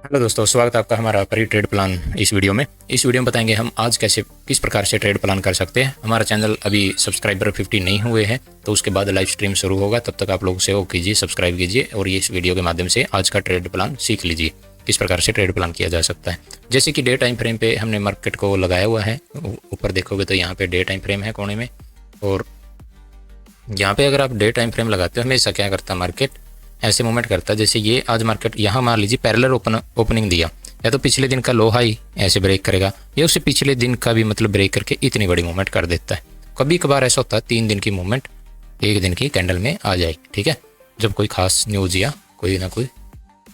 Hello दोस्तों, स्वागत है आपका हमारा परी ट्रेड प्लान इस वीडियो में। इस वीडियो में बताएंगे हम आज कैसे किस प्रकार से ट्रेड प्लान कर सकते हैं। हमारा चैनल अभी सब्सक्राइबर 50 नहीं हुए हैं, तो उसके बाद लाइव स्ट्रीम शुरू होगा। तब तक आप लोग से वो कीजिए, सब्सक्राइब कीजिए और ये इस वीडियो के माध्यम से आज का ट्रेड प्लान सीख लीजिए किस प्रकार से ट्रेड प्लान किया जा सकता है। जैसे कि डे टाइम फ्रेम पे हमने मार्केट को लगाया हुआ है, ऊपर देखोगे तो यहाँ पे डे टाइम फ्रेम है कोने में। और यहाँ पे अगर आप डे टाइम फ्रेम लगाते हो, हमेशा क्या करता है मार्केट ऐसे मूवमेंट करता है। जैसे ये आज मार्केट यहाँ मान लीजिए पैरेलल ओपनिंग दिया, या तो पिछले दिन का लो हाई ऐसे ब्रेक करेगा, या उससे पिछले दिन का भी मतलब ब्रेक करके इतनी बड़ी मूवमेंट कर देता है। कभी कभार ऐसा होता है 3 दिन की मूवमेंट एक दिन की कैंडल में आ जाए, ठीक है। जब कोई खास न्यूज़ या कोई ना कोई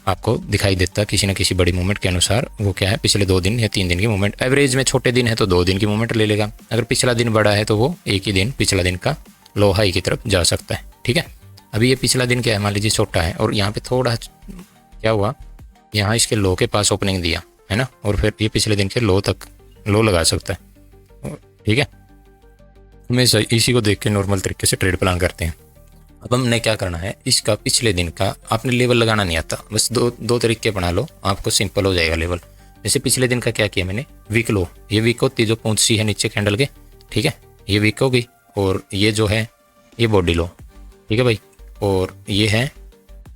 आपको दिखाई देता है किसी न किसी बड़ी मूवमेंट के अनुसार, वो क्या है पिछले 2 दिन या 3 दिन की मूवमेंट। एवरेज में छोटे दिन है तो 2 दिन की मूवमेंट ले लेगा। अगर पिछला दिन बड़ा है तो वो एक ही दिन पिछला दिन का लो हाई की तरफ जा सकता है, ठीक है। अभी ये पिछला दिन क्या है, मान लीजिए छोटा है, और यहाँ पे थोड़ा क्या हुआ, यहाँ इसके लो के पास ओपनिंग दिया है ना, और फिर ये पिछले दिन के लो तक लो लगा सकता है, ठीक है। हमेशा इसी को देख के नॉर्मल तरीके से ट्रेड प्लान करते हैं। अब हमने क्या करना है, इसका पिछले दिन का आपने लेवल लगाना नहीं आता, बस दो तरीके बना लो, आपको सिंपल हो जाएगा लेवल। जैसे पिछले दिन का क्या किया मैंने, वीक लो, ये वीक होती जो पहुंच सी है नीचे कैंडल के, ठीक है, ये वीक हो गई। और ये जो है ये बॉडी लो, ठीक है भाई, और ये है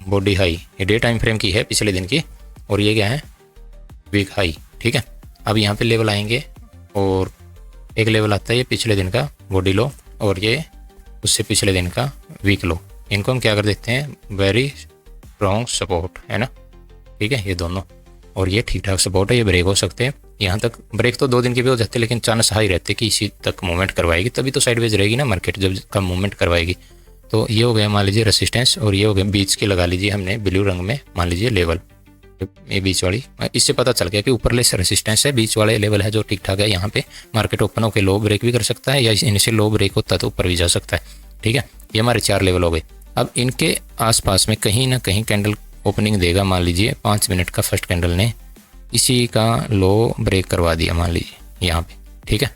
बॉडी हाई, ये डे टाइम फ्रेम की है पिछले दिन की, और ये क्या है वीक हाई, ठीक है। अब यहाँ पे लेवल आएंगे और एक लेवल आता है ये पिछले दिन का बॉडी लो, और ये उससे पिछले दिन का वीक लो। इनको हम क्या कर देते हैं, वेरी स्ट्रॉन्ग सपोर्ट है ना, ठीक है, ये दोनों। और ये ठीक ठाक सपोर्ट है, ये ब्रेक हो सकते हैं। यहाँ तक ब्रेक तो 2 दिन के भी हो जाते हैं, लेकिन चांस हाई रहते कि इसी तक मूवमेंट करवाएगी, तभी तो साइडवेज रहेगी ना मार्केट, जब कम मूवमेंट करवाएगी। तो ये हो गया मान लीजिए रेसिस्टेंस, और ये हो गया बीच के लगा लीजिए हमने ब्लू रंग में मान लीजिए लेवल, ये बीच वाली। इससे पता चल गया कि ऊपरले से रेसिस्टेंस है, बीच वाले लेवल है जो ठीक ठाक है। यहाँ पे मार्केट ओपन होकर लो ब्रेक भी कर सकता है, या इनसे लो ब्रेक होता है तो ऊपर भी जा सकता है, ठीक है। ये हमारे 4 लेवल हो गए। अब इनके आसपास में कहीं ना कहीं कैंडल ओपनिंग देगा, मान लीजिए 5 मिनट का फर्स्ट कैंडल ने इसी का लो ब्रेक करवा दिया मान लीजिए यहाँ पे, ठीक है।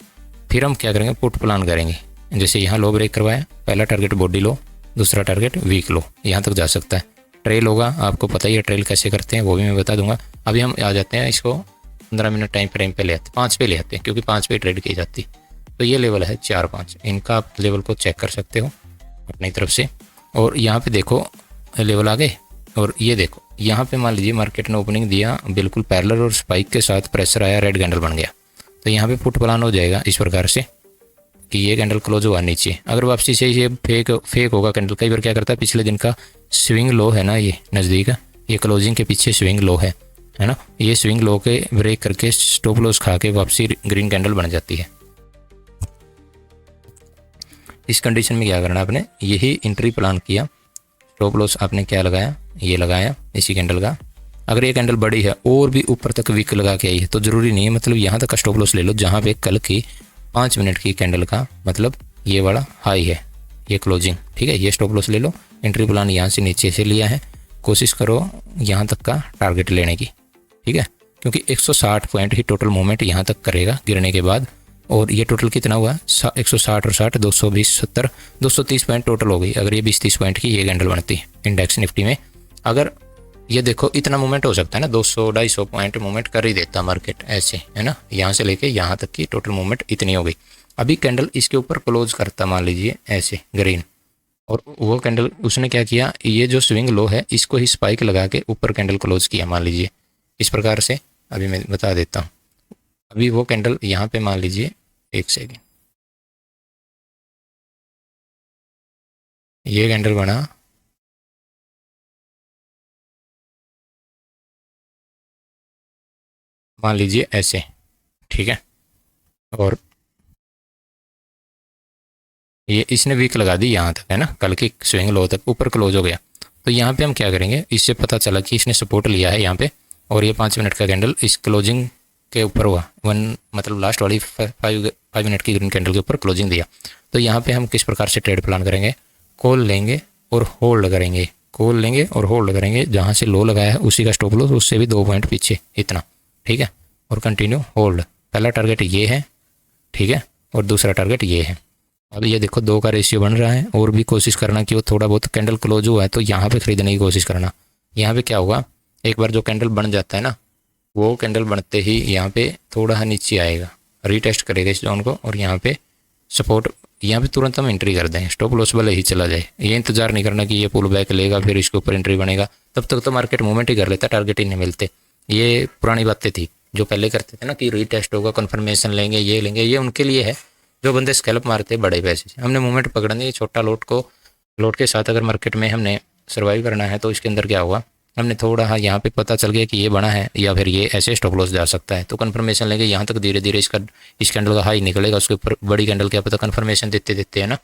फिर हम क्या करेंगे, पुट प्लान करेंगे। जैसे यहाँ लो ब्रेक करवाया, पहला टारगेट बॉडी लो, दूसरा टारगेट वीक लो, यहाँ तक जा सकता है। ट्रेल होगा, आपको पता ही है ट्रेल कैसे करते हैं, वो भी मैं बता दूंगा। अभी हम आ जाते हैं इसको 15 मिनट टाइम फ्रेम पे ले आते हैं, 5 पे ले आते हैं, क्योंकि 5 पे ट्रेड की जाती। तो ये लेवल है 4-5, इनका आप लेवल को चेक कर सकते हो अपनी तरफ से। और यहाँ पे देखो लेवल आ गए, और ये देखो यहाँ पे मान लीजिए मार्केट ने ओपनिंग दिया बिल्कुल पैरेलल और स्पाइक के साथ, प्रेशर आया, रेड कैंडल बन गया। तो यहाँ पे पुट प्लान हो जाएगा इस प्रकार से कि ये कैंडल क्लोज हुआ नीचे। अगर वापसी से ये फेक होगा कैंडल, कई बार क्या करता है पिछले दिन का स्विंग लो है ना, ये नज़दीक है, ये क्लोजिंग के पीछे स्विंग लो है ना, ये स्विंग लो के ब्रेक करके स्टॉप लॉस खा के वापसी ग्रीन कैंडल बन जाती है। इस कंडीशन में क्या करना आपने, यही एंट्री प्लान किया, स्टॉप लॉस आपने क्या लगाया, ये लगाया इसी कैंडल का। अगर ये कैंडल बड़ी है और भी ऊपर तक वीक लगा के आई है तो ज़रूरी नहीं है, मतलब यहाँ तक का स्टॉप लॉस ले लो जहाँ पे कल की 5 मिनट की कैंडल का मतलब ये वाला हाई है, ये क्लोजिंग, ठीक है। ये स्टॉप लॉस ले लो। एंट्री प्लान यहाँ से नीचे से लिया है, कोशिश करो यहाँ तक का टारगेट लेने की, ठीक है, क्योंकि 160 पॉइंट ही टोटल मूवमेंट यहाँ तक करेगा गिरने के बाद। और ये टोटल कितना हुआ, 160 और 60 220 70 230 पॉइंट टोटल हो गई। अगर ये 20-30 पॉइंट की ये कैंडल बनती है इंडेक्स निफ्टी में, अगर ये देखो इतना मूवमेंट हो सकता है ना, 200-250 पॉइंट मूवमेंट कर ही देता मार्केट ऐसे, है ना। यहाँ से लेके यहाँ तक की टोटल मूवमेंट इतनी हो गई। अभी कैंडल इसके ऊपर क्लोज करता मान लीजिए ऐसे ग्रीन, और वो कैंडल उसने क्या किया, ये जो स्विंग लो है इसको ही स्पाइक लगा के ऊपर कैंडल क्लोज किया मान लीजिए इस प्रकार से। अभी मैं बता देता हूँ, अभी वो कैंडल यहाँ पे मान लीजिए, एक सेकेंड, ये कैंडल बना मान लीजिए ऐसे, ठीक है, और ये इसने वीक लगा दी यहाँ तक, है ना, कल की स्विंग लो तक ऊपर क्लोज हो गया। तो यहाँ पे हम क्या करेंगे, इससे पता चला कि इसने सपोर्ट लिया है यहाँ पे, और ये 5 मिनट का कैंडल इस क्लोजिंग के ऊपर हुआ, मतलब लास्ट वाली 5 मिनट की ग्रीन कैंडल के ऊपर क्लोजिंग दिया। तो यहाँ पे हम किस प्रकार से ट्रेड प्लान करेंगे, कॉल लेंगे और होल्ड करेंगे, कॉल लेंगे और होल्ड करेंगे, जहाँ से लो लगाया है उसी का स्टॉप लॉस, उससे भी 2 पॉइंट पीछे इतना, ठीक है, और कंटिन्यू होल्ड। पहला टारगेट ये है, ठीक है, और दूसरा टारगेट ये है। अब ये देखो 2 का रेशियो बन रहा है, और भी कोशिश करना कि वो थोड़ा बहुत कैंडल क्लोज हुआ है तो यहाँ पे खरीदने की कोशिश करना। यहाँ पे क्या होगा, एक बार जो कैंडल बन जाता है ना, वो कैंडल बनते ही यहाँ पे थोड़ा नीचे आएगा, रीटेस्ट करेगा इस जोन को, और यहाँ पे सपोर्ट, यहाँ पे तुरंत हम एंट्री कर दें। स्टॉप लॉस भले ही चला जाए, ये इंतजार नहीं करना कि ये पुल बैक लेगा फिर इसके ऊपर एंट्री बनेगा, तब तक तो मार्केट मूवमेंट ही कर लेता, टारगेट ही नहीं मिलते। ये पुरानी बातें थी जो पहले करते थे ना कि रीटेस्ट होगा, कन्फर्मेशन लेंगे, ये लेंगे, ये उनके लिए है जो बंदे स्कैल्प मारते बड़े पैसे से। हमने मूवमेंट पकड़नी है, छोटा लोट के साथ अगर मार्केट में हमने सर्वाइव करना है तो इसके अंदर क्या होगा, हमने थोड़ा यहाँ पे पता चल गया कि ये बना है या फिर ये ऐसे स्टॉप लॉस जा सकता है, तो कन्फर्मेशन लेंगे। यहाँ तक धीरे धीरे इस कैंडल का हाई निकलेगा, उसके ऊपर बड़ी कैंडल, क्या पता कन्फर्मेशन देते देते है ना,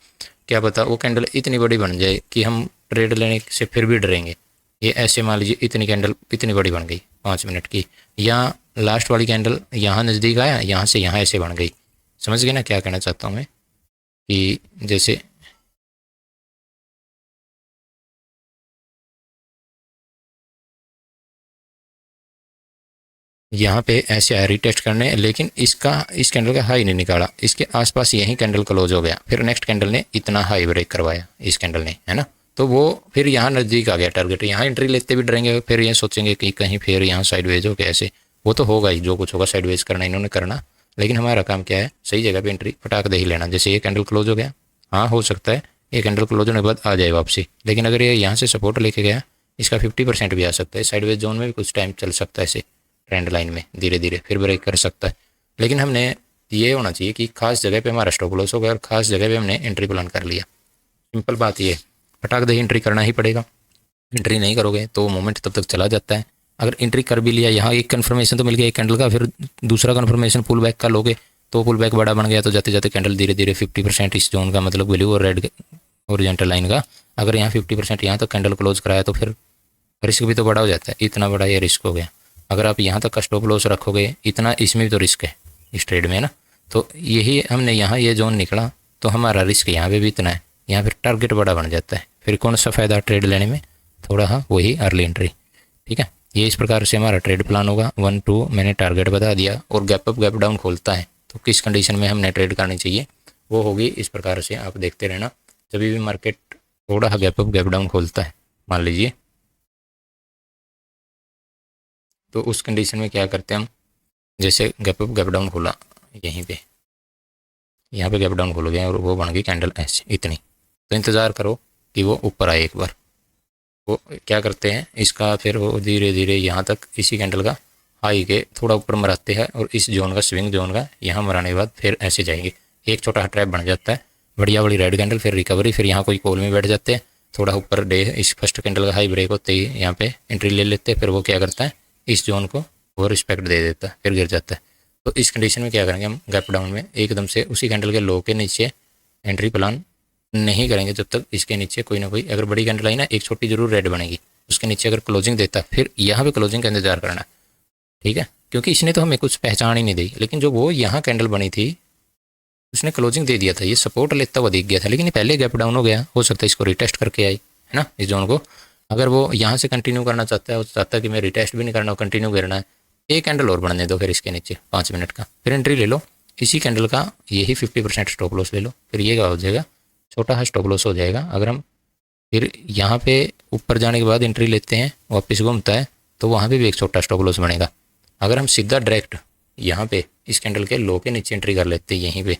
क्या पता वो कैंडल इतनी बड़ी बन जाए कि हम ट्रेड लेने से फिर भी डरेंगे। ये ऐसे मान लीजिए इतनी कैंडल इतनी बड़ी बन गई 5 मिनट की, या लास्ट वाली कैंडल यहाँ नज़दीक आया, यहाँ से यहाँ ऐसे बन गई। समझ गए ना क्या कहना चाहता हूँ मैं, कि जैसे यहाँ पे ऐसे आया रीटेस्ट करने, लेकिन इस कैंडल का हाई नहीं निकाला, इसके आसपास यही कैंडल क्लोज हो गया, फिर नेक्स्ट कैंडल ने इतना हाई ब्रेक करवाया इस कैंडल ने, है ना, तो वो फिर यहाँ नज़दीक आ गया टारगेट। यहाँ एंट्री लेते भी डरेंगे, फिर ये सोचेंगे कि कहीं फिर यहाँ साइडवेज हो कैसे, वो तो होगा ही, जो कुछ होगा साइडवेज करना इन्होंने करना, लेकिन हमारा काम क्या है, सही जगह पे एंट्री फटाक दे ही लेना। जैसे ये कैंडल क्लोज हो गया, हाँ हो सकता है ये कैंडल क्लोज होने के बाद आ जाए वापसी, लेकिन अगर ये यहाँ से सपोर्ट लेके गया, इसका 50% भी आ सकता है, साइडवेज जोन में भी कुछ टाइम चल सकता है, ऐसे ट्रेंड लाइन में धीरे धीरे फिर ब्रेक कर सकता है। लेकिन हमने ये होना चाहिए कि खास जगह पे हमारा स्टॉप लॉस हो गया और खास जगह पे हमने एंट्री प्लान कर लिया। सिंपल बात ये, फटाक दे एंट्री करना ही पड़ेगा, एंट्री नहीं करोगे तो मोमेंट तब तक चला जाता है। अगर एंट्री कर भी लिया, यहाँ एक कन्फर्मेशन तो मिल गया एक कैंडल का, फिर दूसरा कन्फर्मेशन पुल बैक का लोगे तो पुल बैक बड़ा बन गया, तो जाते जाते कैंडल धीरे धीरे 50% इस जोन का मतलब वैल्यू और रेड ओरिजेंटल लाइन का, अगर यहाँ 50% यहाँ तक कैंडल क्लोज कराया तो फिर रिस्क भी तो बड़ा हो जाता है, इतना बड़ा ये रिस्क हो गया। अगर आप यहाँ तक का स्टॉप लॉस रखोगे, इतना इसमें भी तो रिस्क है इस ट्रेड में ना, तो यही हमने यहाँ ये जोन निकला तो हमारा रिस्क यहाँ पे भी इतना है, यहाँ फिर टारगेट बड़ा बन जाता है, फिर कौन सा फ़ायदा ट्रेड लेने में, थोड़ा हाँ वही अर्ली एंट्री। ठीक है, ये इस प्रकार से हमारा ट्रेड प्लान होगा। 1 2 मैंने टारगेट बता दिया, और गैप अप गैप डाउन खोलता है तो किस कंडीशन में हमने ट्रेड करनी चाहिए वो होगी इस प्रकार से, आप देखते रहना। जब भी मार्केट थोड़ा गैप अप गैप डाउन खोलता है मान लीजिए, तो उस कंडीशन में क्या करते हैं हम, जैसे गैप अप गैप डाउन खोला यहीं पे, यहाँ पे गैप डाउन खोल गया और वो बन गई कैंडल ऐसे इतनी, तो इंतज़ार करो कि वो ऊपर आए एक बार। वो क्या करते हैं इसका, फिर वो धीरे धीरे यहाँ तक इसी कैंडल का हाई के थोड़ा ऊपर मराते हैं, और इस जोन का स्विंग जोन का यहाँ मराने के बाद फिर ऐसे जाएंगे, एक छोटा ट्रैप बन जाता है, बढ़िया बड़ी रेड कैंडल, फिर रिकवरी, फिर यहाँ कोई कॉल में बैठ जाते हैं, थोड़ा ऊपर डे इस फर्स्ट कैंडल का हाई ब्रेक होते ही यहाँ पे एंट्री ले लेते हैं, फिर वो क्या करता है इस जोन को वो रिस्पेक्ट दे देता है, फिर गिर जाता है। तो इस कंडीशन में क्या करेंगे हम, गैप डाउन में एकदम से उसी कैंडल के लो के नीचे एंट्री प्लान नहीं करेंगे जब तक इसके नीचे कोई ना कोई, अगर बड़ी कैंडल आई ना एक छोटी जरूर रेड बनेगी, उसके नीचे अगर क्लोजिंग देता फिर यहाँ पे क्लोजिंग का इंतजार करना। ठीक है, क्योंकि इसने तो हमें कुछ पहचान ही नहीं दी, लेकिन जो वो यहाँ कैंडल बनी थी उसने क्लोजिंग दे दिया था, ये सपोर्ट लेता हुआ दिख गया था, लेकिन ये पहले गैप डाउन हो गया, हो सकता है इसको रिटेस्ट करके आई है ना इस जोन को। अगर वो यहाँ से कंटिन्यू करना चाहता है, वो चाहता है कि मैं रिटेस्ट भी नहीं करना, कंटिन्यू करना है, एक कैंडल और बनने दो फिर इसके नीचे 5 मिनट का, फिर एंट्री ले लो इसी कैंडल का, यही 50% स्टॉप लॉस ले लो, फिर ये क्या हो जाएगा छोटा सा स्टॉप लॉस हो जाएगा। अगर हम फिर यहाँ पे ऊपर जाने के बाद एंट्री लेते हैं वापस घूमता है तो वहाँ पे भी एक छोटा स्टॉप लॉस बनेगा। अगर हम सीधा डायरेक्ट यहाँ पे इस कैंडल के लो के नीचे एंट्री कर लेते हैं यहीं पे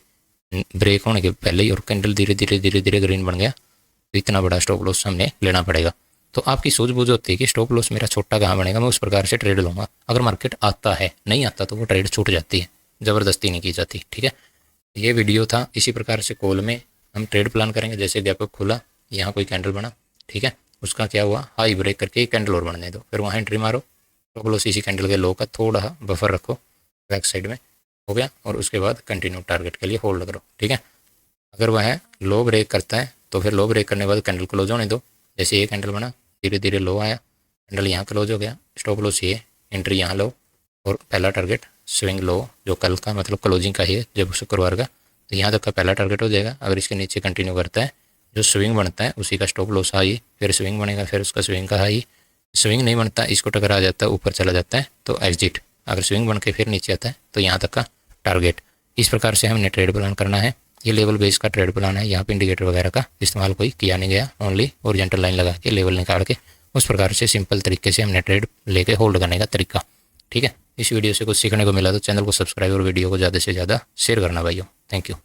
ब्रेक होने के पहले ही, और कैंडल धीरे धीरे धीरे धीरे ग्रीन बन गया, तो इतना बड़ा स्टॉप लॉस हमने लेना पड़ेगा। तो आपकी सूझबूझ होती है कि स्टॉप लॉस मेरा छोटा कहाँ बनेगा, मैं उस प्रकार से ट्रेड लूँगा। अगर मार्केट आता है, नहीं आता तो वो ट्रेड छूट जाती है, ज़बरदस्ती नहीं की जाती। ठीक है, ये वीडियो था, इसी प्रकार से कॉल में हम ट्रेड प्लान करेंगे। जैसे गैप अप खुला, यहाँ कोई कैंडल बना, ठीक है, उसका क्या हुआ हाई ब्रेक करके एक कैंडल और बनने दो, फिर वहाँ एंट्री मारो, स्टॉप लॉस इसी कैंडल के लो का थोड़ा बफर रखो बैक साइड में, हो गया, और उसके बाद कंटिन्यू टारगेट के लिए होल्ड करो। ठीक है, अगर वह लो ब्रेक करता है तो फिर लो ब्रेक करने के बाद कैंडल क्लोज होने दो। जैसे ये कैंडल बना, धीरे धीरे लो आया, कैंडल यहाँ क्लोज हो गया, स्टॉप लॉस ये, एंट्री यहाँ लो, और पहला टारगेट स्विंग लो जो कल का मतलब क्लोजिंग का ही है जब शुक्रवार का, तो यहाँ तक का पहला टारगेट हो जाएगा। अगर इसके नीचे कंटिन्यू करता है, जो स्विंग बनता है उसी का स्टॉप लॉस हाई, फिर स्विंग बनेगा, फिर उसका स्विंग का हाई, स्विंग नहीं बनता इसको टकरा जाता है, ऊपर चला जाता है तो एग्जिट, अगर स्विंग बन के फिर नीचे आता है तो यहाँ तक का टारगेट। इस प्रकार से हमने ट्रेड प्लान करना है। ये लेवल बेस का ट्रेड प्लान है, यहाँ पे इंडिकेटर वगैरह का इस्तेमाल कोई किया नहीं गया, ओनली ओरिजेंटल लाइन लगा के लेवल निकाल के उस प्रकार से सिंपल तरीके से हमने ट्रेड लेके होल्ड करने का तरीका। ठीक है, इस वीडियो से कुछ सीखने को मिला तो चैनल को सब्सक्राइब और वीडियो को ज़्यादा से ज़्यादा शेयर करना भाइयों। Thank you.